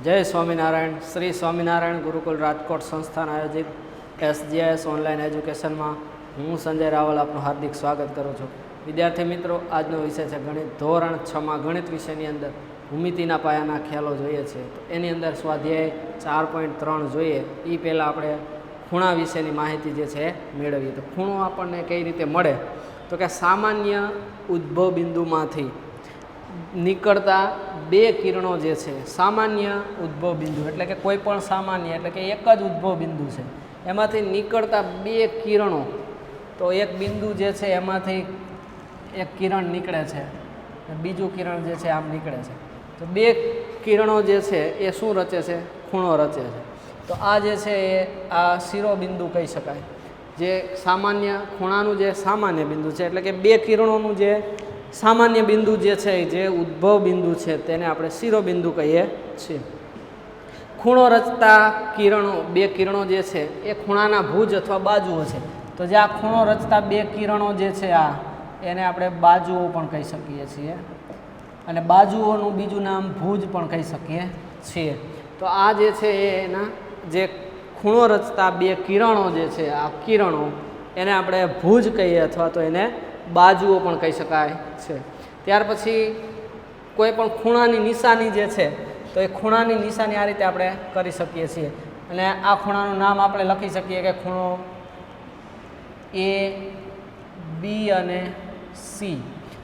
જય સ્વામિનારાયણ. શ્રી સ્વામિનારાયણ ગુરુકુલ રાજકોટ સંસ્થાન આયોજિત SGIS ઓનલાઈન એજ્યુકેશનમાં હું સંજય રાવલ આપનું હાર્દિક સ્વાગત કરું છું. વિદ્યાર્થી મિત્રો, આજનો વિષય છે ગણિત. ધોરણ 6માં ગણિત વિષયની અંદર ભૂમિતિના પાયાના ખ્યાલો જોઈએ છે. તો એની અંદર સ્વાધ્યાય 4.3 જોઈએ. એ પહેલાં આપણે ખૂણા વિશેની માહિતી જે છે મેળવીએ. તો ખૂણો આપણને કઈ રીતે મળે? તો કે સામાન્ય ઉદ્ભવ બિંદુમાંથી નીકળતા બે કિરણો જે છે, સામાન્ય ઉદ્ભવ બિંદુ એટલે કે કોઈ પણ સામાન્ય એટલે કે એક જ ઉદ્ભવ બિંદુ છે, એમાંથી નીકળતા બે કિરણો. તો એક બિંદુ જે છે એમાંથી એક કિરણ નીકળે છે, બીજું કિરણ જે છે આમ નીકળે છે. તો બે કિરણો જે છે એ શું રચે છે? ખૂણો રચે છે. તો આ જે છે એ આ શિરોબિંદુ કહી શકાય. જે સામાન્ય ખૂણાનું જે સામાન્ય બિંદુ છે એટલે કે બે કિરણોનું જે સામાન્ય બિંદુ જે છે, જે ઉદ્ભવ બિંદુ છે, તેને આપણે શિરોબિંદુ કહીએ છીએ. ખૂણો રચતા કિરણો, બે કિરણો જે છે એ ખૂણાના ભુજ અથવા બાજુઓ છે. તો જે આ ખૂણો રચતા બે કિરણો જે છે એને આપણે બાજુઓ પણ કહી શકીએ છીએ, અને બાજુઓનું બીજું નામ ભુજ પણ કહી શકીએ છીએ. તો આ જે છે એના જે ખૂણો રચતા બે કિરણો જે છે, આ કિરણો એને આપણે ભુજ કહીએ અથવા તો એને બાજુઓ પણ કહી શકાય છે. ત્યાર પછી કોઈ પણ ખૂણાની નિશાની જે છે, તો એ ખૂણાની નિશાની આ રીતે આપણે કરી શકીએ છીએ. અને આ ખૂણાનું નામ આપણે લખી શકીએ કે ખૂણો A, B અને C.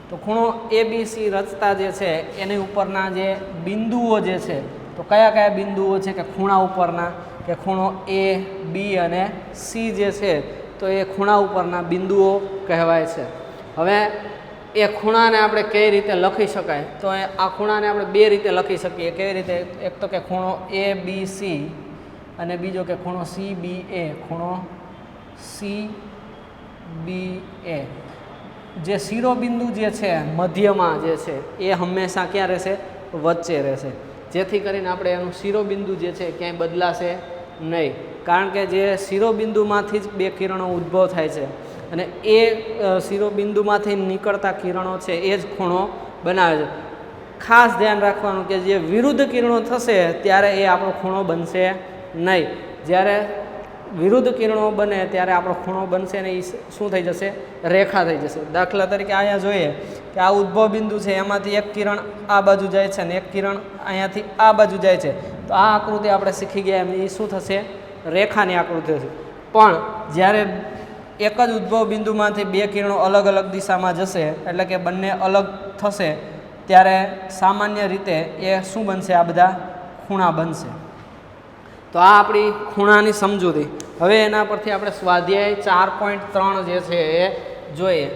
તો ખૂણો ABC રચતા જે છે એની ઉપરના જે બિંદુઓ જે છે, તો કયા કયા બિંદુઓ છે કે ખૂણા ઉપરના, કે ખૂણો A, B અને C જે છે, તો એ ખૂણા ઉપરના બિંદુઓ કહેવાય છે. હવે એ ખૂણાને આપણે કઈ રીતે લખી શકાય? તો આ ખૂણાને આપણે બે રીતે લખી શકીએ. કેવી રીતે? એક તો કે ખૂણો ABC અને બીજો કે ખૂણો CBA. ખૂણો CBA. જે શિરોબિંદુ જે છે મધ્યમાં જે છે એ હંમેશા ક્યાં રહેશે? વચ્ચે રહેશે. જેથી કરીને આપણે એનું શિરોબિંદુ જે છે ક્યાંય બદલાશે નહીં, કારણ કે જે શિરોબિંદુમાંથી જ બે કિરણો ઉદ્ભવ થાય છે અને એ શિરોબિંદુમાંથી નીકળતા કિરણો છે એ જ ખૂણો બનાવે છે. ખાસ ધ્યાન રાખવાનું કે જે વિરુદ્ધ કિરણો થશે ત્યારે એ આપણો ખૂણો બનશે નહીં. જ્યારે વિરુદ્ધ કિરણો બને ત્યારે આપણો ખૂણો બનશે ને એ શું થઈ જશે? રેખા થઈ જશે. દાખલા તરીકે અહીંયા જોઈએ કે આ ઉદ્ભવ બિંદુ છે, એમાંથી એક કિરણ આ બાજુ જાય છે અને એક કિરણ અહીંયાથી આ બાજુ જાય છે. તો આ આકૃતિ આપણે શીખી ગયા એમ એ શું થશે? રેખાની આકૃતિ થશે. પણ જ્યારે એક જ ઉદ્ભવ બિંદુમાંથી બે કિરણો અલગ અલગ દિશામાં જશે એટલે કે બંને અલગ થશે, ત્યારે સામાન્ય રીતે એ શું બનશે? આ બધા ખૂણા બનશે. તો આ આપણી ખૂણાની સમજૂતી. હવે એના પરથી આપણે સ્વાધ્યાય 4.3 જે છે એ જોઈએ.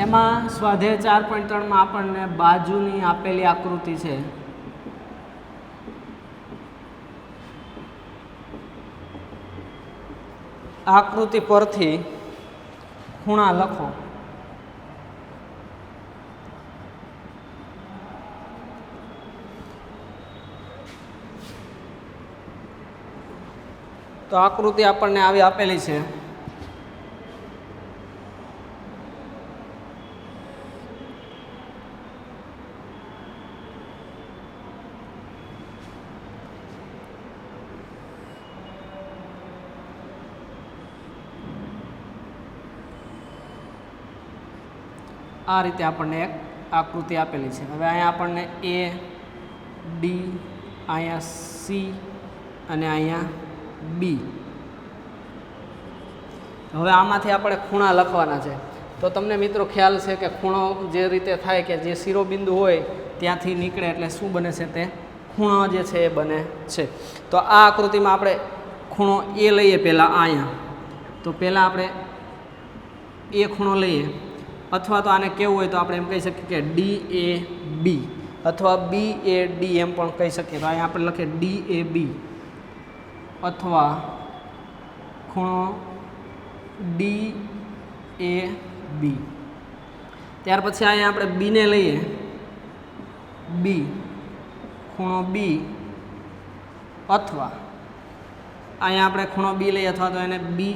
એમાં સ્વાધ્યાય 4.3માં આપણને બાજુની આપેલી આકૃતિ છે, આકૃતિ પરથી ખૂણા લખો. તો આકૃતિ આપણને આવી આપેલી છે. આ રીતે આપણને એક આકૃતિ આપેલી છે. હવે અહીંયા આપણને A, D, અહીંયા C અને અહીંયા B. હવે આમાંથી આપણે ખૂણા લખવાના છે. તો તમને મિત્રો ખ્યાલ છે કે ખૂણો જે રીતે થાય કે જે શિરોબિંદુ હોય ત્યાંથી નીકળે એટલે શું બને છે? તે ખૂણો જે છે એ બને છે. તો આ આકૃતિમાં આપણે ખૂણો A લઈએ પહેલાં અહીંયા. તો પહેલાં આપણે એ ખૂણો લઈએ, અથવા તો આને કેવું હોય તો આપણે એમ કહી શકીએ કે DAB અથવા BAD એમ પણ કહી શકીએ. તો અહીંયા આપણે લખીએ DAB અથવા ખૂણો DAB. ત્યાર પછી અહીંયા આપણે બીને લઈએ, બી, ખૂણો બી, અથવા અહીંયા આપણે ખૂણો બી લઈએ અથવા તો એને બી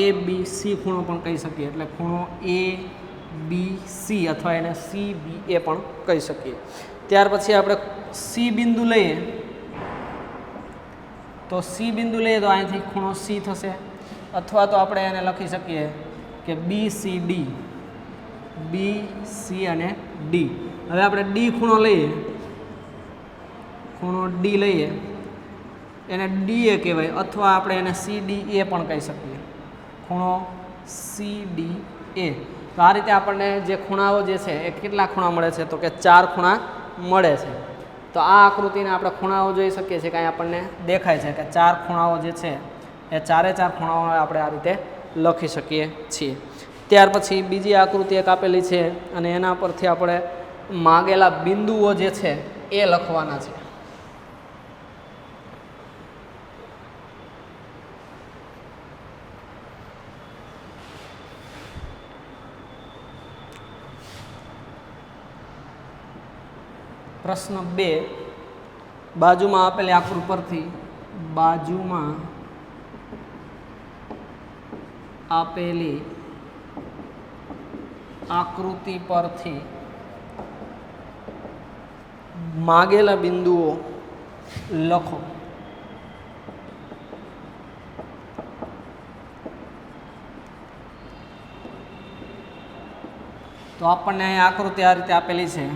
એ બી સી ખૂણો પણ કહી શકીએ, એટલે ખૂણો એ બી સી અથવા એને સી બી એ પણ કહી શકીએ. ત્યાર પછી આપણે સી બિંદુ લઈએ, તો સી બિંદુ લઈએ તો અહીંથી ખૂણો સી થશે, અથવા તો આપણે એને લખી શકીએ કે B C D, B C અને ડી. હવે આપણે ડી ખૂણો લઈએ, ખૂણો ડી લઈએ, એને ડી એ કહેવાય, અથવા આપણે એને સી ડી એ પણ કહી શકીએ, ખૂણો સી ડી એ. તો આ રીતે આપણને જે ખૂણાઓ જે છે એ કેટલા ખૂણા મળે છે, તો કે 4 ખૂણા મળે છે. તો આ આકૃતિને આપણે ખૂણાઓ જોઈ શકીએ છીએ કે અહીં આપણને દેખાય છે કે 4 ખૂણાઓ જે છે એ 4 ખૂણાઓ આપણે આ રીતે લખી શકીએ છીએ. ત્યાર પછી બીજી આકૃતિ એક આપેલી છે અને એના પરથી આપણે માગેલા બિંદુઓ જે છે એ લખવાના છે. પ્રશ્ન 2, બાજુમાં આપેલી આકૃતિ પરથી બાજુમાં આપેલી આકૃતિ પરથી માગેલા બિંદુઓ લખો. તો આપણને અહીં આકૃતિ આ રીતે આપેલી છે.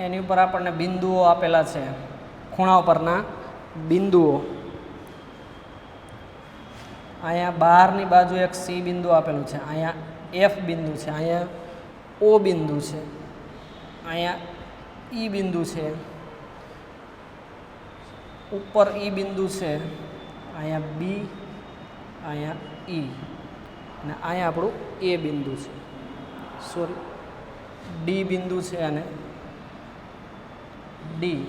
એની ઉપર આપણને બિંદુઓ આપેલા છે, ખૂણા પરના બિંદુઓ. અહીંયા બહારની બાજુ એક સી બિંદુ આપેલું છે, અહીંયા એફ બિંદુ છે, અહીંયા ઓ બિંદુ છે, અહીંયા ઈ બિંદુ છે, ઉપર ઈ બિંદુ છે, અહીંયા બી, અહીંયા ઈ, અને અહીંયા આપણું એ બિંદુ છે, સોરી ડી બિંદુ છે અને ડી.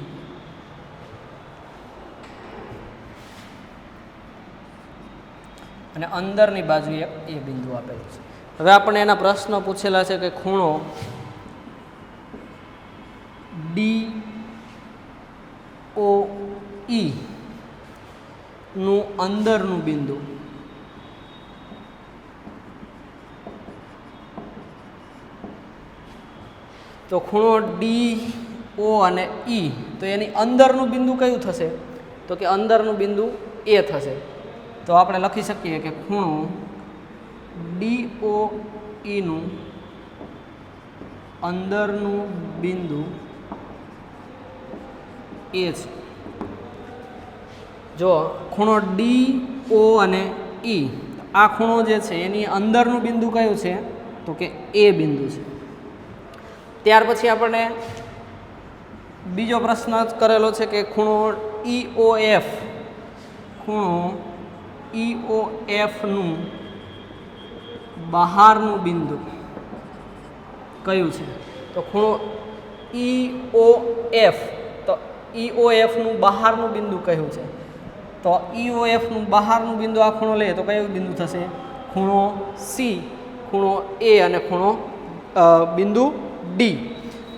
અને અંદરની બાજુ એક એ બિંદુ આપેલું છે. હવે આપણને એના પ્રશ્નો પૂછેલા છે કે ખૂણો ડી ઓ ઈ નું અંદરનું બિંદુ તો ખૂણો ડી ઓ અને ઈ, તો એની અંદરનું બિંદુ કયું થશે, તો કે અંદરનું બિંદુ એ થશે. તો આપણે લખી શકીએ કે ખૂણો ડી ઓ ઈનું અંદરનું બિંદુ એ છે. જો ખૂણો ડી ઓ અને ઈ, આ ખૂણો જે છે એની અંદરનું બિંદુ કયું છે, તો કે એ બિંદુ છે. ત્યાર પછી આપણને બીજો પ્રશ્ન કરેલો છે કે ખૂણો ઈઓ એફ, ખૂણો ઈઓ એફનું બહારનું બિંદુ કયું છે, તો ખૂણો ઈઓ એફ, તો ઈઓ એફનું બહારનું બિંદુ કયું છે, તો ઈઓ એફનું બહારનું બિંદુ આ ખૂણો લઈએ તો કયું બિંદુ થશે, ખૂણો સી, ખૂણો એ અને ખૂણો બિંદુ ડી.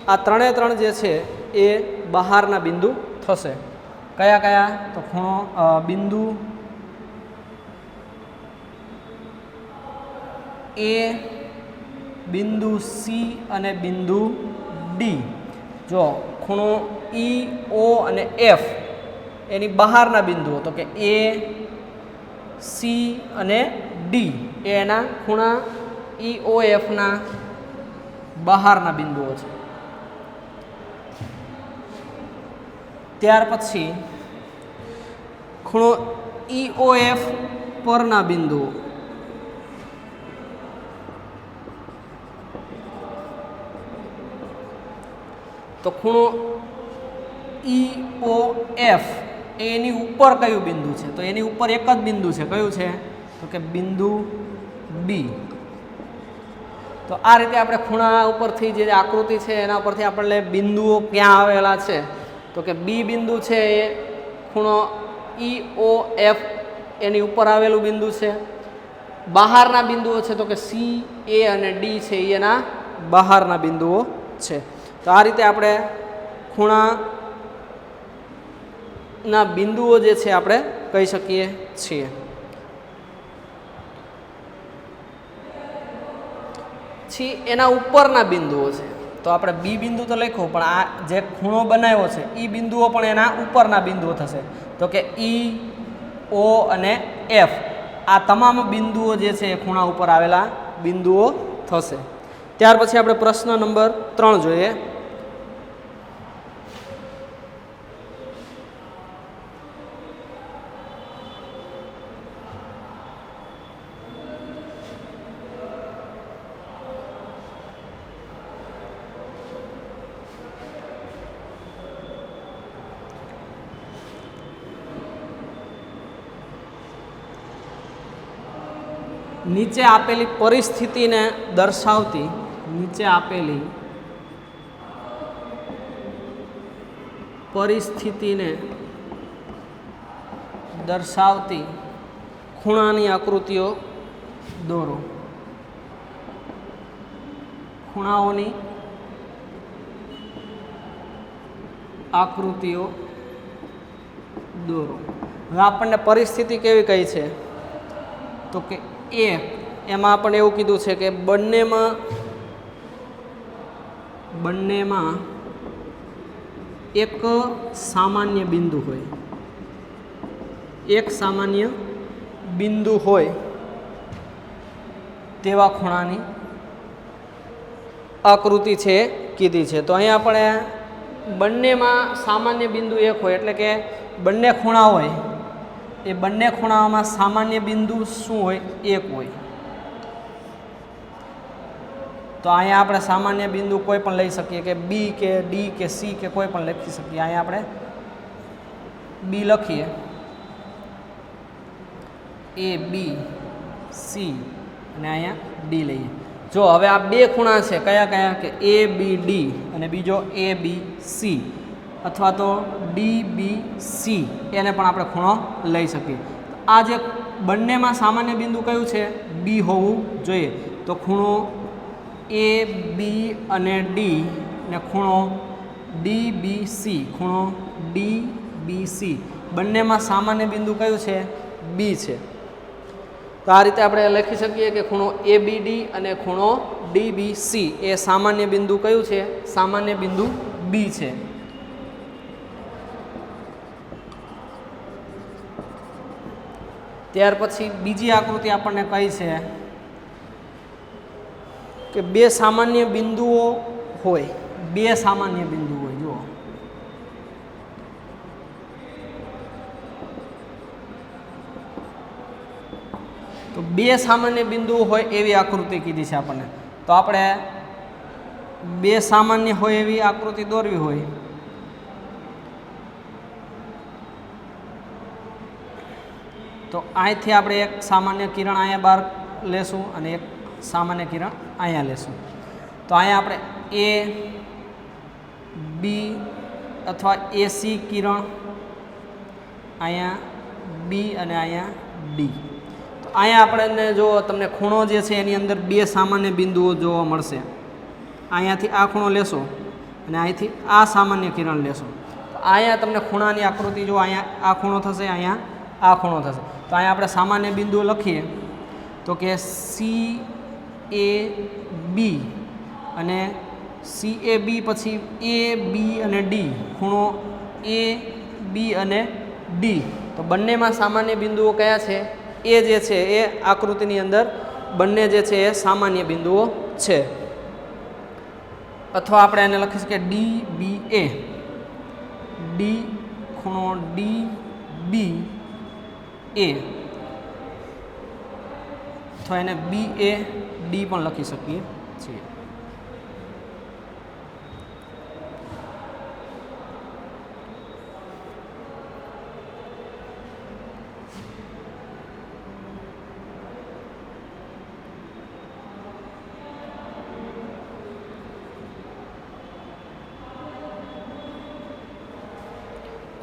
આ ત્રણે જે છે એ બહારના બિંદુ થશે. કયા કયા, તો ખૂણો બિંદુ એ, બિંદુ સી અને બિંદુ ડી. જો ખૂણો ઈ ઓ અને એફ એની બહારના બિંદુઓ, તો કે એ, સી અને ડી એ એના ખૂણા ઈ ઓ એફના બહારના બિંદુઓ છે. ત્યાર પછી ખૂણો EOF પરના બિંદુઓ. તો ખૂણો EOF એની ઉપર કયું બિંદુ છે? તો એની ઉપર એક જ બિંદુ છે. કયું છે? તો કે બિંદુ B. તો આ રીતે આપણે ખૂણા ઉપરથી જે આકૃતિ છે એના ઉપરથી આપણને બિંદુઓ ક્યાં આવેલા છે તો કે B બિંદુ છે એ ખૂણો EOF એની ઉપર આવેલું બિંદુ છે. બહારના બિંદુઓ છે તો કે C, A અને D છે એ એના બહારના બિંદુઓ છે. તો આ રીતે આપણે ખૂણાના બિંદુઓ જે છે આપણે કહી શકીએ છીએ. એના ઉપરના બિંદુઓ છે તો આપણે B બિંદુ તો લખ્યું પણ આ જે ખૂણો બનાવ્યો છે એ બિંદુઓ પણ એના ઉપરના બિંદુઓ થશે. તો કે E, O અને F આ તમામ બિંદુઓ જે છે એ ખૂણા ઉપર આવેલા બિંદુઓ થશે. ત્યાર પછી આપણે પ્રશ્ન નંબર 3 જોઈએ. નીચે આપેલી પરિસ્થિતિને દર્શાવતી ખૂણાની આકૃતિઓ દોરો. ખૂણાઓની આકૃતિઓ દોરો. હવે આપણને પરિસ્થિતિ કેવી કહી છે તો કે એમાં આપણને એવું કીધું છે કે બંનેમાં એક સામાન્ય બિંદુ હોય. એક સામાન્ય બિંદુ હોય તેવા ખૂણાની આકૃતિ છે કીધી છે. તો અહીંયા આપણે બંનેમાં સામાન્ય બિંદુ એક હોય એટલે કે બંને ખૂણા હોય એ બંને ખૂણાઓમાં સામાન્ય બિંદુ શું હોય? એક હોય. તો અહીંયા આપણે સામાન્ય બિંદુ કોઈ પણ લઈ શકીએ કે B કે D કે C કે કોઈ પણ લખી શકીએ. અહીંયા આપણે B લખીએ, A, B, C અને અહીંયા D લઈએ. જો હવે આ બે ખૂણા છે કયા કયા કે ABD અને બીજો ABC અથવા તો DBC એને પણ આપણે ખૂણો લઈ શકીએ. આ જે બંનેમાં સામાન્ય બિંદુ કયું છે? B હોવું જોઈએ. તો ખૂણો AB અને D ને ખૂણો DBC બંનેમાં સામાન્ય બિંદુ કયું છે? B છે. તો આ રીતે આપણે લખી શકીએ કે ખૂણો ABD અને ખૂણો DBC એ સામાન્ય બિંદુ કયું છે? સામાન્ય બિંદુ B છે. ત્યાર પછી બીજી આકૃતિ આપણને કઈ છે કે બે સામાન્ય બિંદુઓ હોય. જુઓ તો બે સામાન્ય બિંદુઓ હોય એવી આકૃતિ કીધી છે આપણને. તો આપણે બે સામાન્ય હોય એવી આકૃતિ દોરવી હોય તો અહીંથી આપણે એક સામાન્ય કિરણ અહીંયા બહાર લેશું અને એક સામાન્ય કિરણ અહીંયા લેશું. તો અહીંયા આપણે A, B અથવા AC કિરણ અહીંયા B અને અહીંયા D. તો અહીંયા આપણને જો તમને ખૂણો જે છે એની અંદર બે સામાન્ય બિંદુઓ જોવા મળશે. અહીંયાથી આ ખૂણો લેશો અને અહીંથી આ સામાન્ય કિરણ લેશો. તો અહીંયા તમને ખૂણાની આકૃતિ જો અહીંયા આ ખૂણો થશે, અહીંયા આ ખૂણો થશે. તો અહીંયા આપણે સામાન્ય બિંદુઓ લખીએ તો કે CAB અને CAB પછી AB અને D ખૂણો AB અને D. તો બંનેમાં સામાન્ય બિંદુઓ કયા છે? એ જે છે એ આકૃતિની અંદર બંને જે છે એ સામાન્ય બિંદુઓ છે. અથવા આપણે એને લખી શકીએ DBA, D ખૂણો DB એ અથવા એને BAD પણ લખી શકીએ છીએ.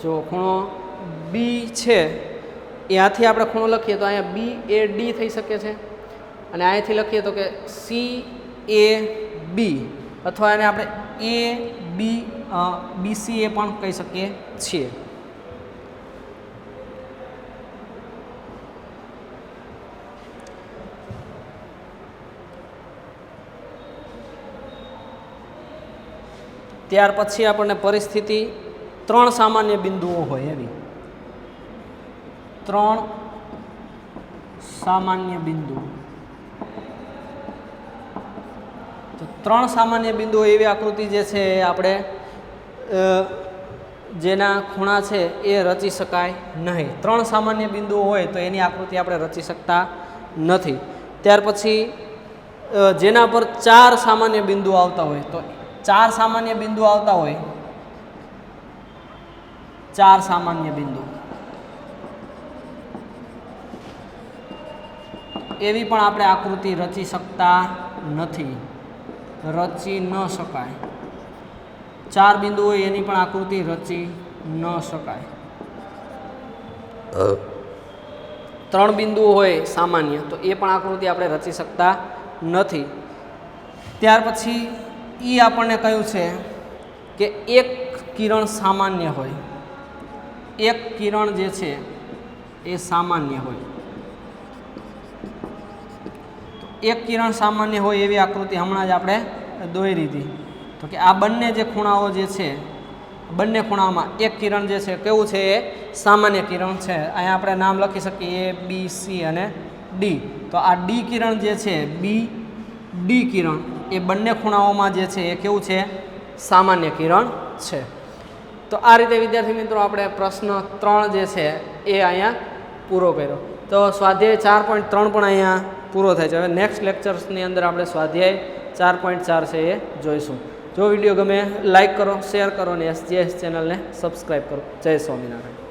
જો ખૂણો બી છે ત્યાંથી આપણે ખૂણો લખીએ તો અહીંયા BAD થઈ શકે છે અને અહીંયાથી લખીએ તો કે CAB અથવા એને આપણે BCA પણ કહી શકીએ છીએ. ત્યાર પછી આપણને પરિસ્થિતિ 3 સામાન્ય બિંદુઓ હોય એવી 3 સામાન્ય બિંદુ. તો 3 સામાન્ય બિંદુઓ એવી આકૃતિ જે છે એ આપણે જેના ખૂણા છે એ રચી શકાય નહીં. 3 સામાન્ય બિંદુઓ હોય તો એની આકૃતિ આપણે રચી શકતા નથી. ત્યાર પછી જેના પર 4 સામાન્ય બિંદુ આવતા હોય તો 4 સામાન્ય બિંદુ આવતા હોય 4 સામાન્ય બિંદુ એવી પણ આપણે આકૃતિ રચી શકતા નથી. રચી ન શકાય. 4 બિંદુ હોય એની પણ આકૃતિ રચી ન શકાય. 3 બિંદુઓ હોય સામાન્ય તો એ પણ આકૃતિ આપણે રચી શકતા નથી. ત્યાર પછી આપણને કહ્યું છે કે એક કિરણ સામાન્ય હોય. એક કિરણ જે છે એ સામાન્ય હોય. એક કિરણ સામાન્ય હોય એવી આકૃતિ હમણાં જ આપણે દોરી હતી. તો કે આ બંને જે ખૂણાઓ જે છે બંને ખૂણામાં એક કિરણ જે છે કેવું છે એ સામાન્ય કિરણ છે. અહીંયા આપણે નામ લખી શકીએ ABC અને D. તો આ D કિરણ જે છે D કિરણ એ બંને ખૂણાઓમાં જે છે એ કેવું છે સામાન્ય કિરણ છે. તો આ રીતે વિદ્યાર્થી મિત્રો આપણે પ્રશ્ન 3 જે છે એ અહીંયા પૂરો કર્યો. તો સ્વાધ્યાય 4.3 પણ અહીંયા પૂરો થાય છે. હવે નેક્સ્ટ લેક્ચર્સની અંદર આપણે સ્વાધ્યાય 4.4 છે એ જોઈશું. જો વિડીયો ગમે લાઈક કરો, શેર કરો અને SGS ચેનલને સબસ્ક્રાઈબ કરો. જય સ્વામિનારાયણ.